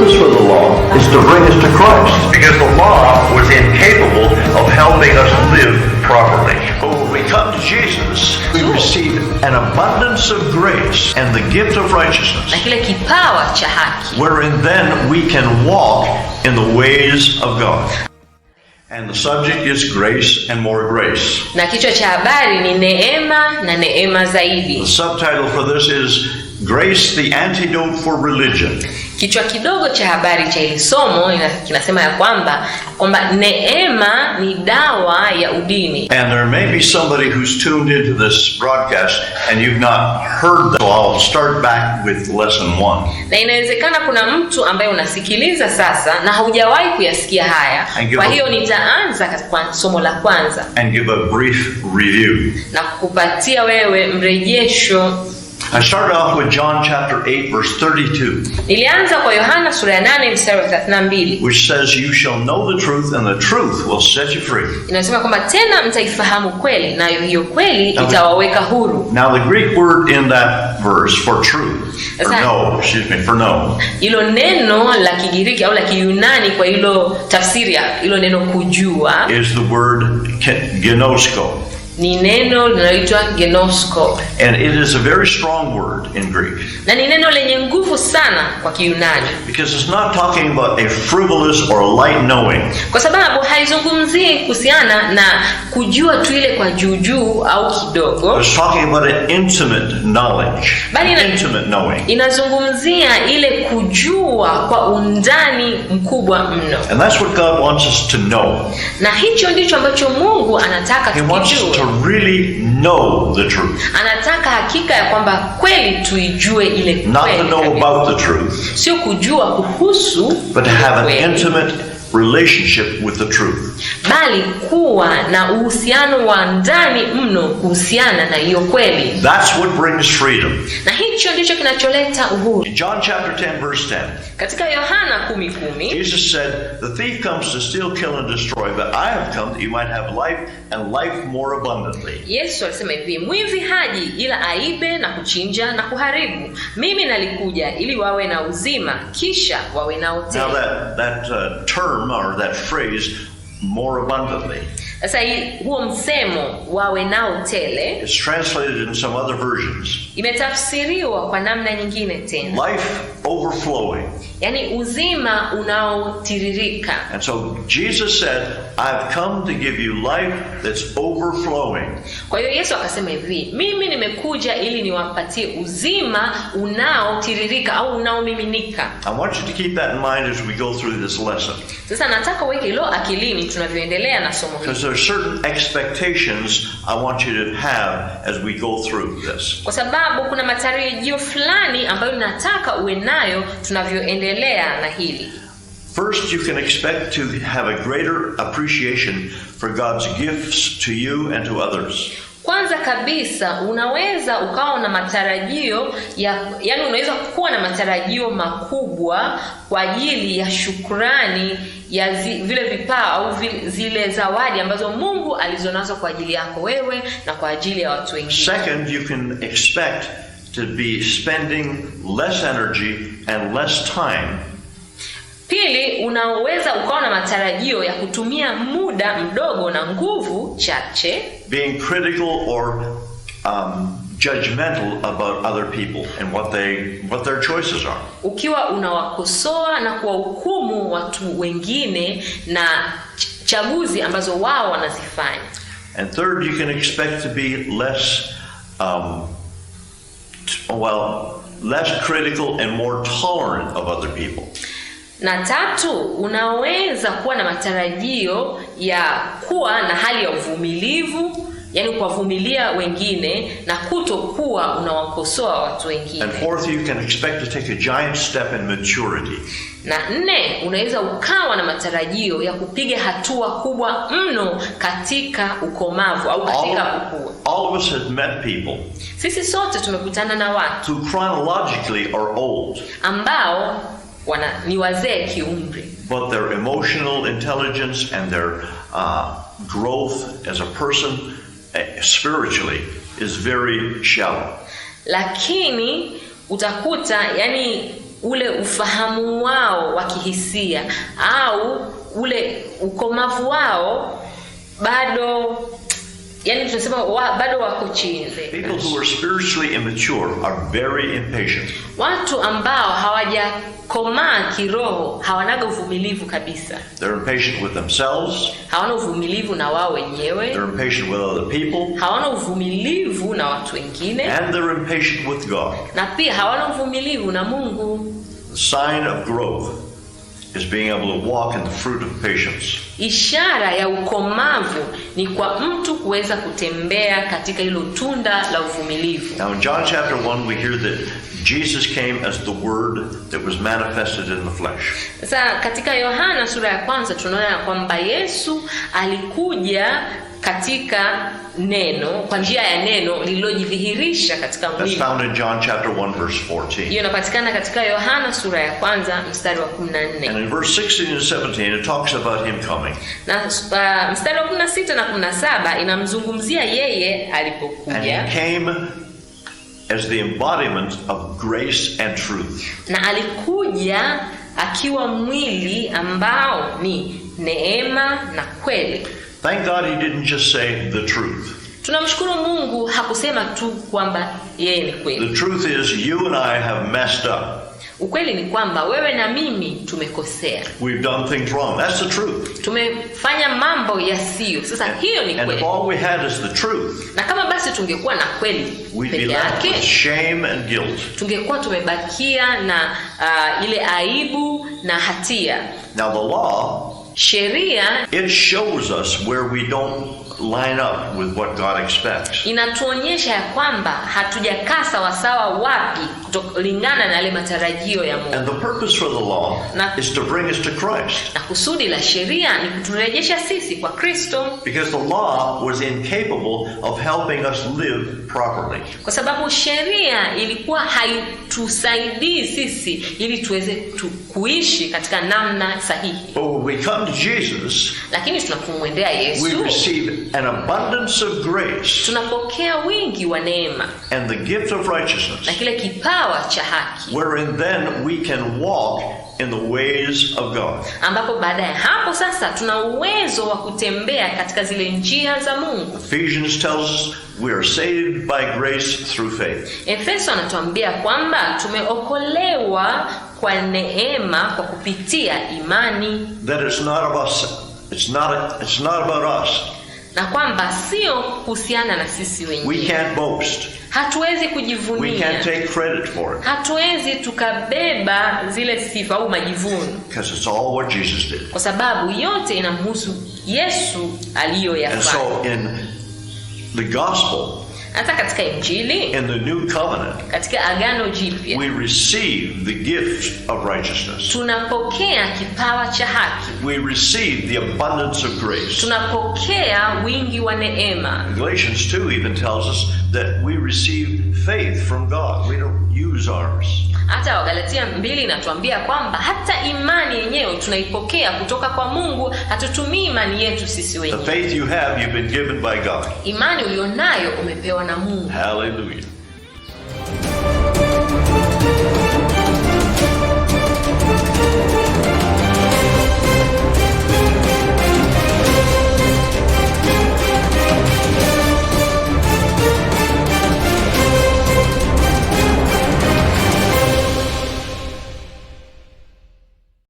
purpose for the law is to bring us to Christ. Because the law was incapable of helping us live properly. But when we come to Jesus, we receive an abundance of grace and the gift of righteousness, na kile kipawa cha haki, wherein then we can walk in the ways of God. And the subject is grace and more grace. Na kichwa cha habari ni neema na neema zaidi. The subtitle for this is Grace, the Antidote for Religion. Kichwa kidogo cha habari cha hili somo kinasema ya kwamba neema ni dawa ya udini. And there may be somebody who's tuned into this broadcast and you've not heard that. So I'll start back with lesson 1. Na inawezekana kuna mtu ambaye unasikiliza sasa na haujawahi kuyasikia haya. Kwa hiyo nitaanza kwa somo la kwanza. And give a brief review. Na kukupatia wewe mrejesho. I started off with John chapter 8 verse 32. Nilianza kwa Yohana sura ya 8 mstari wa 32. Which says you shall know the truth and the truth will set you free. Inasema kwamba tena mtaifahamu kweli na hiyo kweli itawaweka huru. Now the Greek word in that verse for truth, for know. Hilo neno la Kigiriki au la Kiyunani kwa hilo tafsiri ya hilo neno kujua is the word gnosko. Ni neno linaloitwa gnosko. And it is a very strong word in Greek. Na ni neno lenye nguvu sana kwa Kiyunani. Because it's not talking about a frivolous or light knowing. Kwa sababu haizungumzii kuhusiana na kujua tu ile kwa juu au kidogo. It's talking about an intimate knowledge. Intimate knowing. Inazungumzia ile kujua kwa undani mkubwa mno. And that's what God wants us to know. Na hicho ndicho ambacho Mungu anataka tujue. To really know the truth. Anataka hakika ya kwamba kweli tuijue ile kweli. Not to know about the truth. Sio kujua kuhusu, but to have an intimate relationship with the truth. Bali kuwa na uhusiano wa ndani mno kuhusiana na hiyo kweli. That's what brings freedom. Na hicho ndicho kinacholeta uhuru. In John chapter 10 verse 10. Katika Yohana 10:10. Jesus said, "The thief comes to steal, kill and destroy, but I have come that you might have life and life more abundantly." Yesu alisema hivi, mwizi haji ila aibe na kuchinja na kuharibu. Mimi nalikuja ili wawe na uzima kisha wawe nao tele. Now that term or that phrase, more abundantly, sasa huo msemo wawe nao tele, it's translated in some other versions. Imetafsiriwa kwa namna nyingine tena. Life overflowing. Yani uzima unaotiririka. And so Jesus said, "I've come to give you life that's overflowing." Kwa hiyo Yesu akasema hivi, mimi nimekuja ili niwapatie uzima unaotiririka au unaomiminika. I want you to keep that in mind as we go through this lesson. Sasa nataka uweke hilo akilini tunavyoendelea na somo hili. Because there are certain expectations I want you to have as we go through this. Kwa sababu kuna matarajio fulani ambayo nataka uwe nayo tunavyoendelea na hili. First, you can expect to have a greater appreciation for God's gifts to you and to others. Kwanza kabisa unaweza ukawa na matarajio yani unaweza kuwa na matarajio makubwa kwa ajili ya shukrani ya vile vipawa au zile zawadi ambazo Mungu alizonazo kwa ajili yako wewe na kwa ajili ya watu wengine. Second, you can expect to be spending less energy and less time. Pili, unaweza ukawa na matarajio ya kutumia muda mdogo na nguvu chache being critical or judgmental about other people and what their choices are. Ukiwa unawakosoa na kuwahukumu watu wengine na chaguzi ambazo wao wanazifanya. And third, you can expect to be less critical and more tolerant of other people. Na tatu, unaweza kuwa na matarajio ya kuwa na hali ya uvumilivu, yani kuwavumilia wengine na kutokuwa unawakosoa watu wengine. And fourth, you can expect to take a giant step in maturity. Na nne, unaweza ukawa na matarajio ya kupiga hatua kubwa mno katika ukomavu au katika kukua. All of us have met people. Sisi sote tumekutana na watu who chronologically are old. Ambao ni wazee kiumri. But their emotional intelligence and their growth as a person spiritually is very shallow. Lakini utakuta yani ule ufahamu wao wa kihisia au ule ukomavu wao bado, yani tunasema bado wako chini. People who are spiritually immature are very impatient. Watu ambao hawajakomaa kiroho hawanaga uvumilivu kabisa. They're impatient with themselves. Hawana uvumilivu na wao wenyewe. They're impatient with other people. Hawana uvumilivu na watu wengine. And they're impatient with God. Na pia hawana uvumilivu na Mungu. The sign of growth is being able to walk in the fruit of patience. Ishara ya ukomavu ni kwa mtu kuweza kutembea katika hilo tunda la uvumilivu. Now in John chapter 1 we hear that Jesus came as the word that was manifested in the flesh. Sasa katika Yohana sura ya 1 tunaona kwamba Yesu alikuja katika neno, kwa njia ya neno lililojidhihirisha katika mwili. That's found in John chapter 1 verse 14. Hiyo inapatikana katika Yohana sura ya 1 mstari wa 14. And in verse 16 and 17 it talks about him coming. Na mstari wa 16 na 17 inamzungumzia yeye alipokuja. And he came as the embodiment of grace and truth. Na alikuja akiwa mwili ambao ni neema na kweli. Thank God he didn't just say the truth. Tunamshukuru Mungu hakusema tu kwamba yeye ni kweli. The truth is you and I have messed up. Ukweli ni kwamba wewe na mimi tumekosea. We've done things wrong. That's the truth. Tumefanya mambo yasiyo. Sasa hiyo ni kweli. And if all we had is the truth, na kama basi tungekuwa na kweli peke yake, shame and guilt, tungekuwa tumebakia na ile aibu na hatia. Now the law, sheria, it shows us where we don't line up with what God expects. Inatuonyesha ya kwamba hatujakaa sawasawa wapi kulingana na yale matarajio ya Mungu. And the purpose for the law is to bring us to Christ. Na kusudi la sheria ni kuturejesha sisi kwa Kristo. Because the law was incapable of helping us live properly. Kwa sababu sheria ilikuwa haitusaidii sisi ili tuweze kuishi katika namna sahihi. But when we come to Jesus, lakini tunapomwendea Yesu, we receive an abundance of grace. Tunapokea wingi wa neema. And the gift of righteousness. Na kile kipawa cha haki. Wherein then we can walk in the ways of God. Ambapo baada ya hapo sasa tuna uwezo wa kutembea katika zile njia za Mungu. Ephesians tells us we are saved by grace through faith. Efeso anatuambia kwamba tumeokolewa kwa neema kwa kupitia imani. That it's not of us. It's not about us. Na kwamba sio kuhusiana na sisi wenyewe. We can't boast. Hatuwezi kujivunia. We can't take credit for it. Hatuwezi tukabeba zile sifa au majivuno. Because it's all what Jesus did. Kwa sababu yote inamhusu Yesu aliyoyafanya. And so in the gospel, hata katika Injili, in the new covenant, katika agano jipya, we receive the gift of righteousness. Tunapokea kipawa cha haki. We receive the abundance of grace. Tunapokea wingi wa neema. Galatians 2 even tells us that we receive faith from God. We don't use ours. Hata Wagalatia 2 inatuambia kwamba hata imani yenyewe tunaipokea kutoka kwa Mungu, hatutumii imani yetu sisi wenyewe. The faith you have, you've been given by God. Imani ulionayo umepewa na Mungu. Hallelujah.